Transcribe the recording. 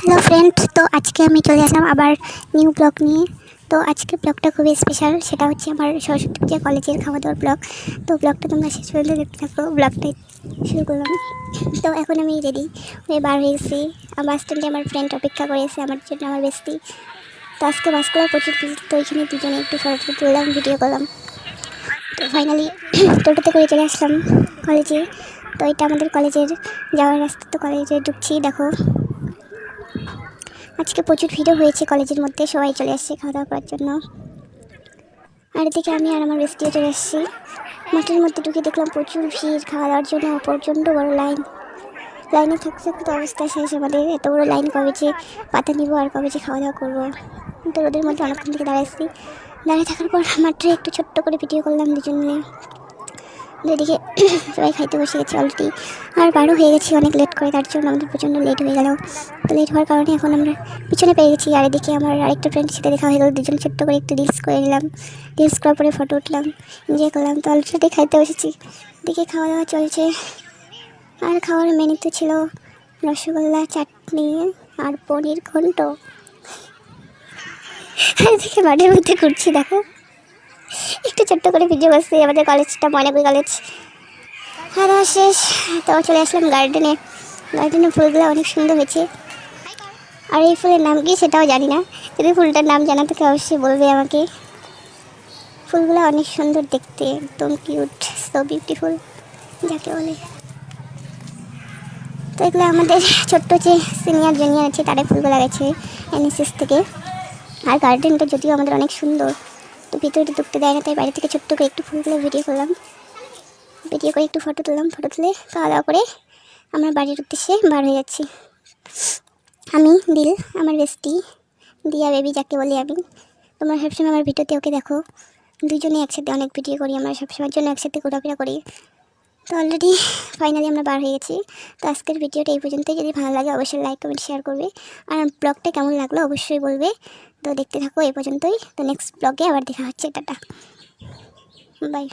Hello friend, তো আজকে আমি চলে আসলাম আবার নিউ ব্লগ নিয়ে। তো আজকের ব্লগটা খুবই স্পেশাল, সেটা হচ্ছে আমার সরস্বতী পূজা কলেজের খাওয়া দাওয়ার ব্লগ। তো ব্লগটা তোমরা শেষ পর্যন্ত দেখতে থাকো, ব্লগটা শুরু করলাম। তো এখন আমি রেডি হয়ে বার হয়ে গেছি। বাস স্ট্যান্ডে আমার ফ্রেন্ড অপেক্ষা করে এসে আমার জন্য, আমার বেস্টি। তো আজকে বাসগুলো প্রচুর ভিড়, তো ওইখানে দুজনে একটু ফটো তুললাম, ভিডিও করলাম। তো ফাইনালি টোটোতে করে চলে আসলাম কলেজে। তো এটা আমাদের কলেজের যাওয়ার রাস্তা, তো কলেজে ঢুকছি। দেখো আজকে প্রচুর ভিড়ও হয়েছে কলেজের মধ্যে, সবাই চলে আসছে খাওয়া দাওয়া করার জন্য। আর এদিকে আমি আর আমার বেস্টিও চলে আসছি। মাঠের মধ্যে ঢুকে দেখলাম প্রচুর ভিড় খাওয়া দাওয়ার জন্য, প্রচণ্ড বড় লাইনে থাকতে থাকতে অবস্থা শেষ আমাদের। এত বড় লাইন, কবে যে পাতা নিব আর কবে যে খাওয়া দাওয়া করবো। তো ওদের মধ্যে অনেকক্ষণ থেকে দাঁড়াচ্ছি। দাঁড়িয়ে থাকার পর মাঠে একটু ছোট্ট করে ভিডিও করলাম দুজন মিলে। এদিকে সবাই খাইতে বসে গেছে অলরেডি, আর বারো হয়ে গেছি অনেক লেট করে, তার জন্য আমাদের প্রচণ্ড লেট হয়ে গেল। তো লেট হওয়ার কারণে এখন আমরা পিছনে পেয়ে গেছি। আর এদিকে আমার আরেকটা ফ্রেন্ডের সাথে দেখা হয়ে গেল, দুজন ছোট্ট করে একটু রিলস করে নিলাম। রিলস করার পরে ফটো উঠলাম, এনজয় করলাম। তো অলরেডি খাইতে বসেছি, এদিকে খাওয়া দাওয়া চলছে। আর খাওয়ার মেনুতে ছিল রসগোল্লা, চাটনি আর পনির ঘন্ট। আর এদিকে মাঠের মধ্যে ঘুরছি, দেখো একটু ছোট্ট করে ভিডিও করছি। আমাদের কলেজটা ময়নাকুড়ি কলেজ। খাওয়া দাওয়া শেষ, তো চলে আসলাম গার্ডেনে। গার্ডেনের ফুলগুলো অনেক সুন্দর হয়েছে। আর এই ফুলের নাম কি সেটাও জানি না, যদি ফুলটার নাম জানা থাকে অবশ্যই বলবে আমাকে। ফুলগুলো অনেক সুন্দর দেখতে, একদম কিউট, সো বিউটিফুল যাকে বলে। তো এগুলো আমাদের ছোট্ট যে সিনিয়র জুনিয়র আছে তারা ফুলগুলো গেছে এনএসএস থেকে। আর গার্ডেনটা যদিও আমাদের অনেক সুন্দর, তো ভিতরে ঢুকতে দেয় না, তাই বাইরে থেকে ছোট্ট করে একটু ফুলগুলো ভিডিও করলাম। ভিডিও করে একটু ফটো তুললাম, ফটো তুলে খাওয়া দাওয়া করে আমরা বাড়ির উদ্দেশ্যে বার হয়ে যাচ্ছি। আমি দিল, আমার বেস্টি দিয়া বেবি যাকে বলি আমি। তোমরা সবসময় আমার ভিডিওতে ওকে দেখো, দুজনে একসাথে অনেক ভিডিও করি, আমরা সবসময়ের জন্য একসাথে ঘোরাফেরা করি। তো অলরেডি ফাইনালি আমরা বার হয়ে গেছি। তো আজকের ভিডিওটা এই পর্যন্তই, যদি ভালো লাগে অবশ্যই লাইক কমেন্ট শেয়ার করবে, আর ব্লগটা কেমন লাগলো অবশ্যই বলবে। তো দেখতে থাকো এই পর্যন্তই, তো নেক্সট ব্লগে আবার দেখা হচ্ছে, টাটা বাই।